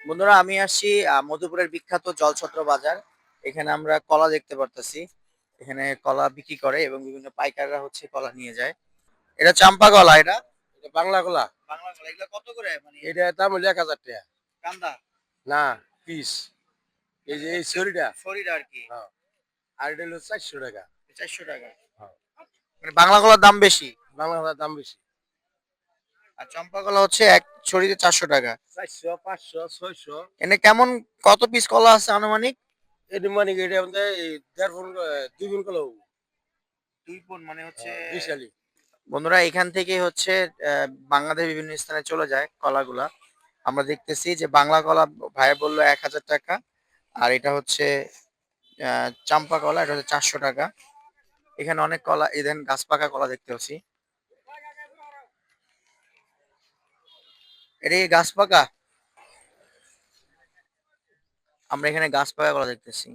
বন্ধুরা আমি আসছি মধুপুরের বিখ্যাত জলছত্র বাজার। এখানে আমরা কলা দেখতে পারতেছি। এখানে কলা বিক্রি করে এবং বিভিন্ন পাইকাররা হচ্ছে কলা নিয়ে যায়। এটা চাম্পা কলা। এটা এটা বাংলা কলা। বাংলা কলা। এগুলো কত করে মানে? এটার দাম হলো ১,০০০ টাকা। কান্দা না, পিস। এই যে এই ছড়িটা। শরীর আর কি। হ্যাঁ। আর এটা হলো ৪০০ টাকা। 400 টাকা। হ্যাঁ। মানে বাংলা কলার দাম বেশি। বাংলা কলার দাম বেশি। আর চম্পা কলা হচ্ছে এক ছড়িতে 400 টাকা। ৪০০, ৫০০, ৬০০। এনে কেমন কত পিস কলা আছে আনুমানিক? এটা মানে কি, এটা আমাদের এই ১.৫ গুণ, ২ গুণ কলা হবো। 2 পণ মানে হচ্ছে। বিশালি। বন্ধুরা এখান থেকে হচ্ছে বাংলাদেশের বিভিন্ন স্থানে চলে যায় কলাগুলা। আমরা দেখতেছি যে বাংলা কলা ভাইয়া বললো ১,০০০ টাকা। আর এটা হচ্ছে চাম্পা কলা, এটা হচ্ছে 400 টাকা। এখানে অনেক কলা, এখানে গাছ পাকা কলা দেখতে পাচ্ছি। এটা কি গাছ পাকা? আমরা এখানে গাছ পাকা কলা দেখতেছি।